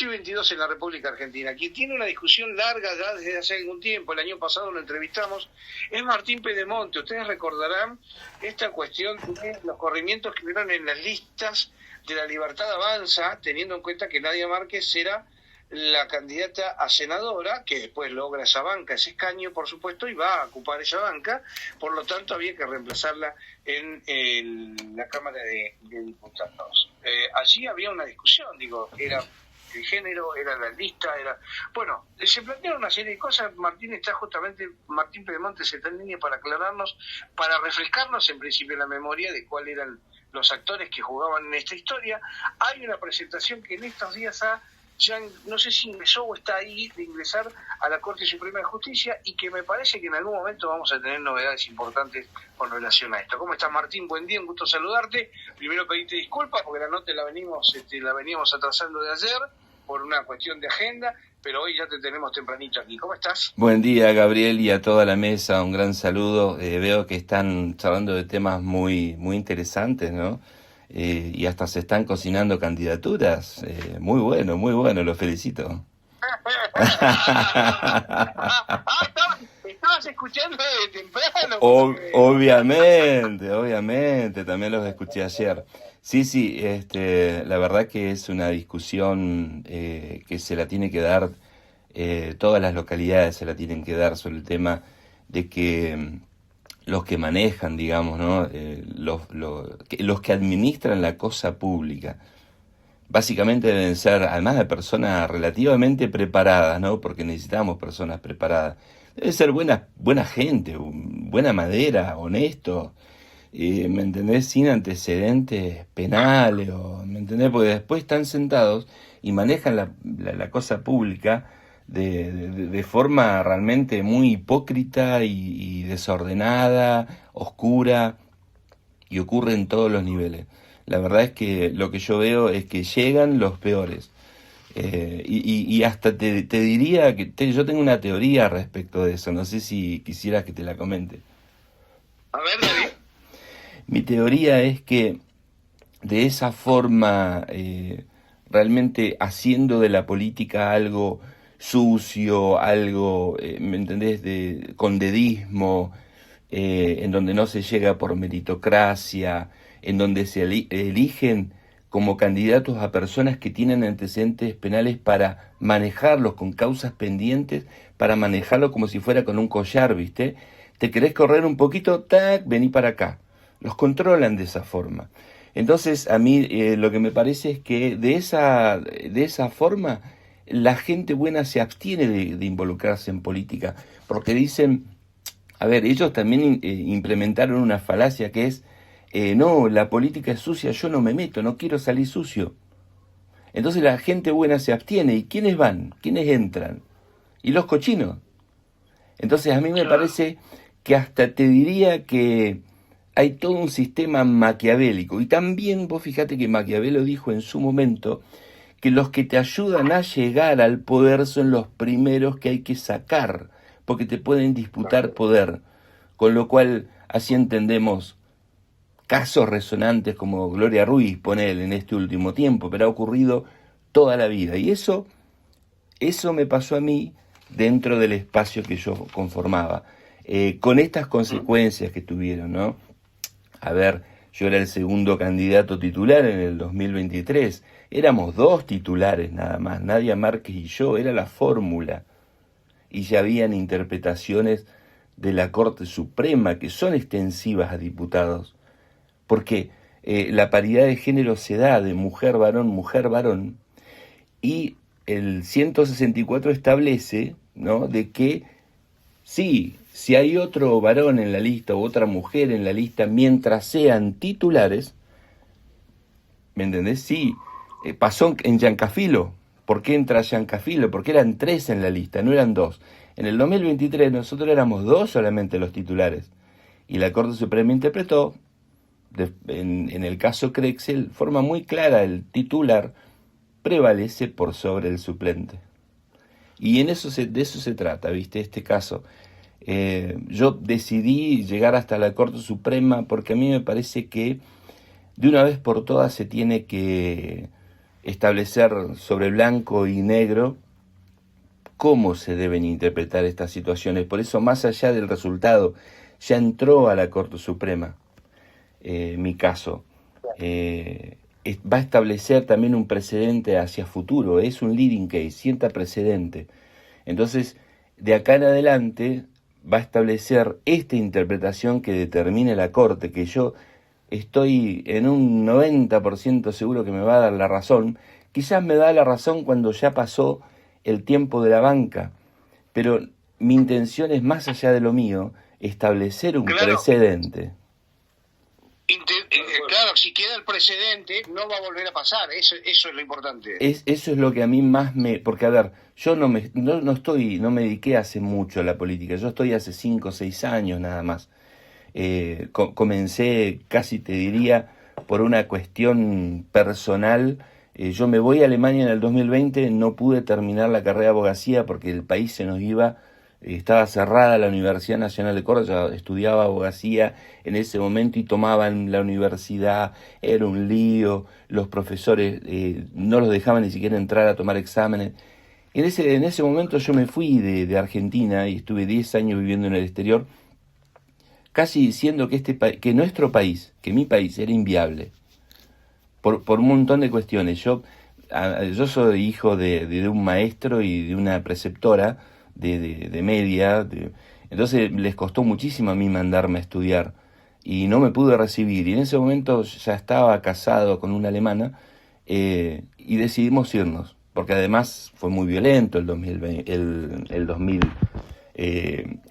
22 en la República Argentina. Quien tiene una discusión larga ya desde hace algún tiempo, el año pasado lo entrevistamos, es Martín Pedemonte. Ustedes recordarán esta cuestión de los corrimientos que hubieron en las listas de La Libertad Avanza, teniendo en cuenta que Nadia Márquez era la candidata a senadora, que después logra esa banca, ese escaño, por supuesto, y va a ocupar esa banca. Por lo tanto, había que reemplazarla en la Cámara de Diputados. Allí había una discusión, era el género, era la lista, bueno, se plantearon una serie de cosas. Martín Pedemonte está en línea para aclararnos, para refrescarnos en principio la memoria de cuáles eran los actores que jugaban en esta historia. Hay una presentación que en estos días ya no sé si ingresó o está ahí de ingresar a la Corte Suprema de Justicia, y que me parece que en algún momento vamos a tener novedades importantes con relación a esto. ¿Cómo estás, Martín? Buen día, un gusto saludarte. Primero pedirte disculpas porque la nota la veníamos atrasando de ayer por una cuestión de agenda, pero hoy ya te tenemos tempranito aquí. ¿Cómo estás? Buen día, Gabriel, y a toda la mesa, un gran saludo. Veo que están charlando de temas muy, muy interesantes, ¿no? Y hasta se están cocinando candidaturas. Muy bueno, los felicito. Estabas escuchando desde temprano. Obviamente, también los escuché ayer. Sí, la verdad que es una discusión que se la tiene que dar, todas las localidades se la tienen que dar sobre el tema de que los que manejan, digamos, ¿no? Los que administran la cosa pública, básicamente deben ser, además de personas relativamente preparadas, ¿no? Porque necesitamos personas preparadas. Debe ser buena gente, buena madera, honesto, ¿me entendés? Sin antecedentes penales, ¿me entendés? Porque después están sentados y manejan la cosa pública de forma realmente muy hipócrita y desordenada, oscura, y ocurre en todos los niveles. La verdad es que lo que yo veo es que llegan los peores. Y hasta te diría que yo tengo una teoría respecto de eso. No sé si quisieras que te la comente. A ver, David. Mi teoría es que de esa forma, realmente haciendo de la política algo sucio, algo, ¿me entendés?, con dedismo, en donde no se llega por meritocracia, en donde se eligen como candidatos a personas que tienen antecedentes penales para manejarlos con causas pendientes, para manejarlo como si fuera con un collar, ¿viste? Te querés correr un poquito, tac, vení para acá. Los controlan de esa forma. Entonces, a mí lo que me parece es que de esa forma la gente buena se abstiene de involucrarse en política, porque dicen, a ver, ellos también implementaron una falacia que es, no, la política es sucia, yo no me meto, no quiero salir sucio. Entonces la gente buena se abstiene. ¿Y quiénes van? ¿Quiénes entran? Y los cochinos. Entonces a mí me parece que hasta te diría que hay todo un sistema maquiavélico. Y también vos fíjate que Maquiavelo dijo en su momento que los que te ayudan a llegar al poder son los primeros que hay que sacar, porque te pueden disputar poder. Con lo cual, así entendemos casos resonantes como Gloria Ruiz, ponele, en este último tiempo, pero ha ocurrido toda la vida. Y eso me pasó a mí dentro del espacio que yo conformaba, con estas consecuencias que tuvieron, ¿no? A ver, yo era el segundo candidato titular en el 2023, éramos 2 titulares nada más, Nadia Márquez y yo, era la fórmula, y ya habían interpretaciones de la Corte Suprema que son extensivas a diputados, porque la paridad de género se da de mujer-varón, y el 164 establece, ¿no?, de que sí, si hay otro varón en la lista o otra mujer en la lista, mientras sean titulares, ¿me entendés? Sí, pasó en Giancafilo. ¿Por qué entra Giancafilo? Porque eran 3 en la lista, no eran 2. En el 2023 nosotros éramos 2 solamente los titulares. Y la Corte Suprema interpretó, en el caso Crexel, forma muy clara, el titular prevalece por sobre el suplente. Y de eso se trata, ¿viste? Este caso. Yo decidí llegar hasta la Corte Suprema porque a mí me parece que de una vez por todas se tiene que establecer sobre blanco y negro cómo se deben interpretar estas situaciones. Por eso, más allá del resultado, ya entró a la Corte Suprema, mi caso. Va a establecer también un precedente hacia futuro, es un leading case, sienta precedente. Entonces, de acá en adelante va a establecer esta interpretación que determine la Corte, que yo estoy en un 90% seguro que me va a dar la razón. Quizás me da la razón cuando ya pasó el tiempo de la banca, pero mi intención es, más allá de lo mío, establecer un precedente. Claro, si queda el precedente, no va a volver a pasar, eso es lo importante. Eso es lo que a mí más me... Porque, a ver, yo no me dediqué hace mucho a la política, yo estoy hace 5 o 6 años nada más. Comencé, casi te diría, por una cuestión personal. Yo me voy a Alemania en el 2020, no pude terminar la carrera de abogacía porque el país se nos iba, estaba cerrada la Universidad Nacional de Córdoba, yo estudiaba abogacía en ese momento y tomaban la universidad, era un lío, los profesores no los dejaban ni siquiera entrar a tomar exámenes. En ese momento yo me fui de Argentina y estuve 10 años viviendo en el exterior, casi diciendo que nuestro país, que mi país era inviable. Por un montón de cuestiones. Yo soy hijo de un maestro y de una preceptora de media, entonces les costó muchísimo a mí mandarme a estudiar y no me pude recibir. Y en ese momento ya estaba casado con una alemana y decidimos irnos, porque además fue muy violento el 2020, el 2000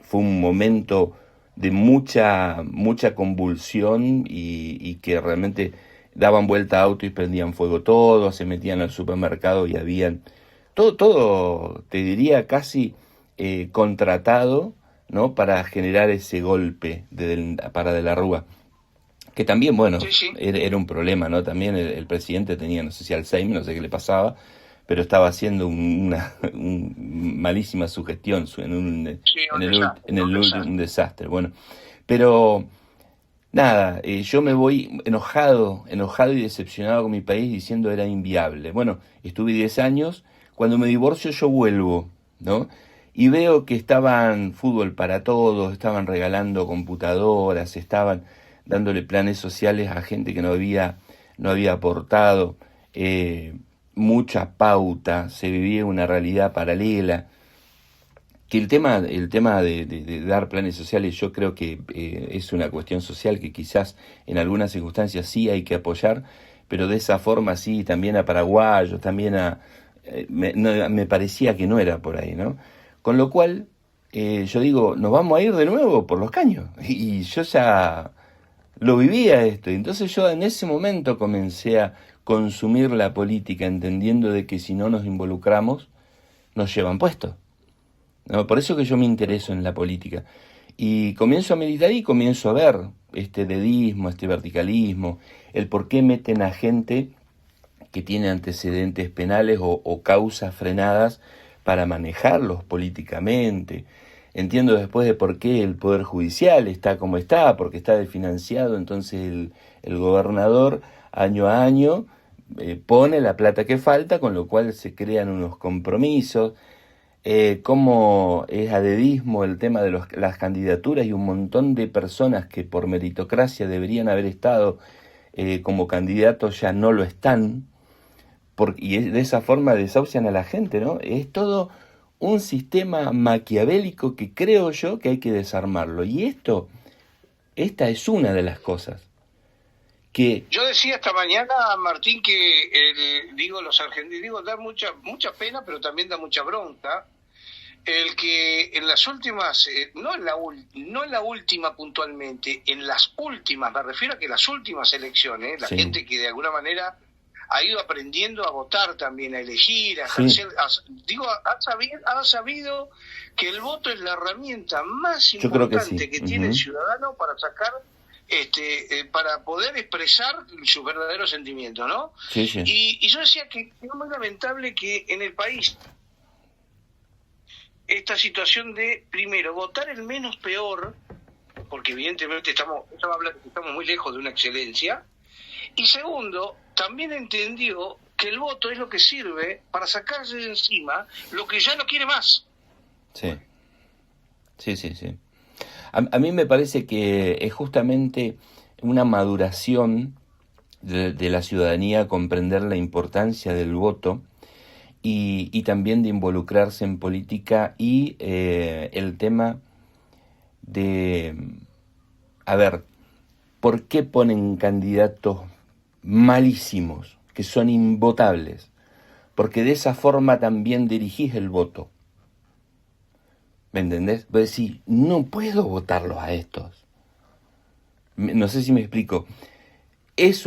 fue un momento de mucha convulsión y que realmente daban vuelta a auto y prendían fuego todo, se metían al supermercado y habían todo te diría casi contratado, ¿no? Para generar ese golpe para De la Rúa, que también, bueno, sí. Era un problema, ¿no? También el presidente tenía, no sé si Alzheimer, no sé qué le pasaba, pero estaba haciendo una malísima sugestión un desastre. Bueno, pero nada, yo me voy enojado y decepcionado con mi país, diciendo era inviable. Bueno, estuve 10 años, cuando me divorcio yo vuelvo, ¿no? Y veo que estaban fútbol para todos, estaban regalando computadoras, estaban dándole planes sociales a gente que no había aportado, mucha pauta, se vivía una realidad paralela. Que el tema de dar planes sociales, yo creo que es una cuestión social que quizás en algunas circunstancias sí hay que apoyar, pero de esa forma sí, también a paraguayos, también me parecía que no era por ahí, ¿no? Con lo cual, yo digo, nos vamos a ir de nuevo por los caños, y yo ya lo vivía esto, y entonces yo en ese momento comencé a consumir la política, entendiendo de que si no nos involucramos, nos llevan puestos. No, por eso que yo me intereso en la política. Y comienzo a militar y comienzo a ver este dedismo, este verticalismo, el por qué meten a gente que tiene antecedentes penales o causas frenadas para manejarlos políticamente. Entiendo después de por qué el Poder Judicial está como está, porque está desfinanciado, entonces el gobernador año a año pone la plata que falta, con lo cual se crean unos compromisos. Cómo es adedismo el tema de las candidaturas y un montón de personas que por meritocracia deberían haber estado como candidatos ya no lo están, y de esa forma desahucian a la gente, ¿no? Es todo un sistema maquiavélico que creo yo que hay que desarmarlo, y esta es una de las cosas que... Yo decía esta mañana, Martín, que los argentinos, da mucha pena, pero también da mucha bronca, el que en las últimas, no en la última puntualmente, en las últimas, me refiero a que las últimas elecciones, la gente que de alguna manera ha ido aprendiendo a votar también, a elegir, a ejercer, ha sabido que el voto es la herramienta más importante que tiene el ciudadano para sacar, para poder expresar sus verdaderos sentimientos, ¿no? Sí. Y yo decía que es muy lamentable que en el país esta situación de, primero, votar el menos peor, porque evidentemente estamos muy lejos de una excelencia, y segundo, también entendió que el voto es lo que sirve para sacarse de encima lo que ya no quiere más. Sí, sí. A mí me parece que es justamente una maduración de la ciudadanía comprender la importancia del voto y también de involucrarse en política y el tema de, a ver, ¿por qué ponen candidatos malísimos, que son invotables? Porque de esa forma también dirigís el voto. ¿Me entendés? Vos decís, no puedo votarlos a estos. No sé si me explico. Es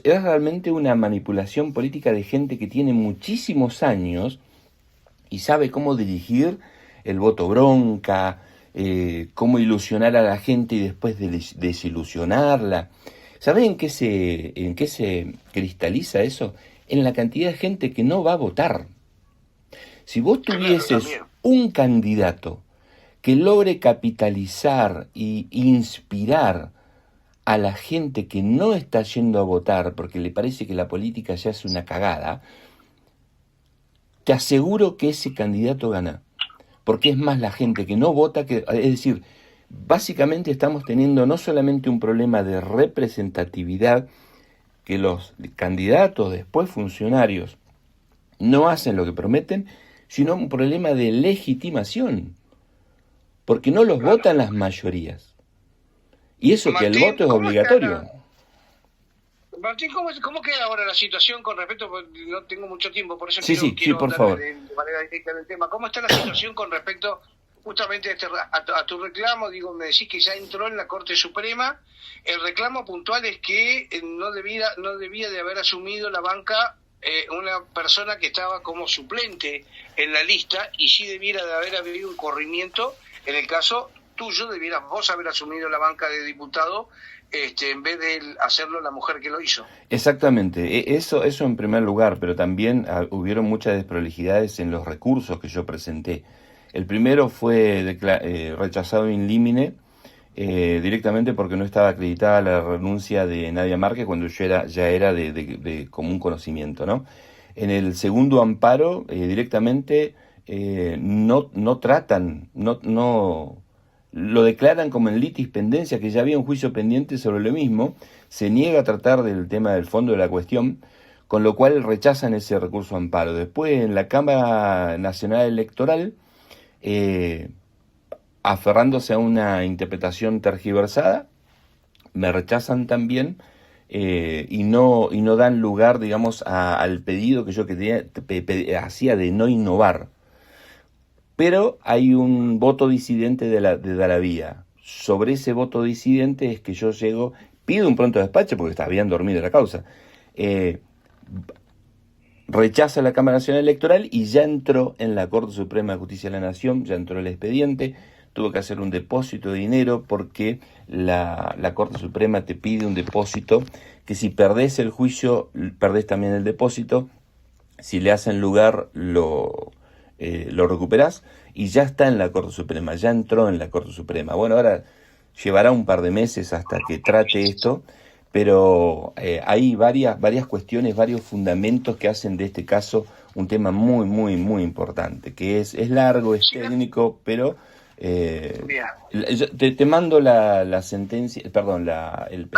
realmente una manipulación política de gente que tiene muchísimos años y sabe cómo dirigir el voto bronca, cómo ilusionar a la gente y después desilusionarla. ¿Saben en qué se cristaliza eso? En la cantidad de gente que no va a votar. Si vos tuvieses un candidato que logre capitalizar e inspirar a la gente que no está yendo a votar porque le parece que la política ya es una cagada, te aseguro que ese candidato gana. Porque es más la gente que no vota que... Es decir, básicamente estamos teniendo no solamente un problema de representatividad, que los candidatos, después funcionarios, no hacen lo que prometen, sino un problema de legitimación. Porque no los votan las mayorías. Y eso, Martín, que el voto es obligatorio. Martín, ¿cómo queda ahora la situación con respecto, no tengo mucho tiempo, por eso quiero por favor. De manera directa del tema, ¿cómo está la situación con respecto justamente a tu reclamo? Digo, me decís que ya entró en la Corte Suprema, el reclamo puntual es que no debía de haber asumido la banca una persona que estaba como suplente en la lista, y sí debiera de haber habido un corrimiento. En el caso tuyo, debieras vos haber asumido la banca de diputado en vez de hacerlo la mujer que lo hizo. Exactamente, eso en primer lugar, pero también hubieron muchas desprolijidades en los recursos que yo presenté. El primero fue rechazado in limine, directamente porque no estaba acreditada la renuncia de Nadia Márquez cuando ya era de común conocimiento, ¿no? En el segundo amparo, directamente no tratan, no lo declaran como en litis pendencia, que ya había un juicio pendiente sobre lo mismo, se niega a tratar del tema del fondo de la cuestión, con lo cual rechazan ese recurso amparo. Después, en la Cámara Nacional Electoral, aferrándose a una interpretación tergiversada, me rechazan también y no dan lugar, digamos, al pedido que yo hacía de no innovar. Pero hay un voto disidente de Dalavía. Sobre ese voto disidente es que yo llego, pido un pronto despacho porque habían dormido la causa. Rechaza la Cámara Nacional Electoral y ya entró en la Corte Suprema de Justicia de la Nación, ya entró el expediente, tuvo que hacer un depósito de dinero porque la Corte Suprema te pide un depósito que si perdés el juicio, perdés también el depósito. Si le hacen lugar, lo recuperás, y ya está en la Corte Suprema, ya entró en la Corte Suprema. Bueno, ahora llevará un par de meses hasta que trate esto, pero hay varias cuestiones, varios fundamentos que hacen de este caso un tema muy, muy, muy importante, que es largo, es técnico, pero te mando la sentencia, perdón, el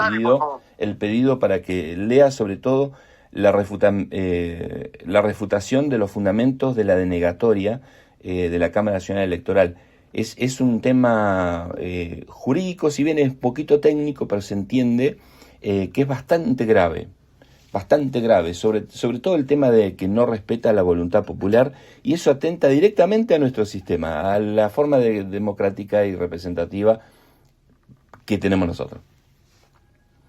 pedido para que leas sobre todo la refutación de los fundamentos de la denegatoria de la Cámara Nacional Electoral. Es un tema jurídico, si bien es poquito técnico, pero se entiende que es bastante grave, sobre todo el tema de que no respeta la voluntad popular, y eso atenta directamente a nuestro sistema, a la forma democrática y representativa que tenemos nosotros.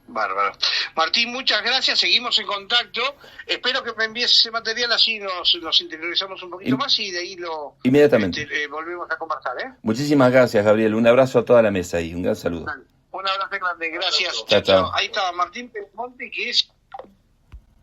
Bárbaro. Martín, muchas gracias, seguimos en contacto. Espero que me envíes ese material, así nos interiorizamos un poquito más y de ahí inmediatamente volvemos a conversar. Muchísimas gracias, Gabriel. Un abrazo a toda la mesa y un gran saludo. Un abrazo grande, gracias. Chao. Ahí estaba Martín Pérez Monte, que es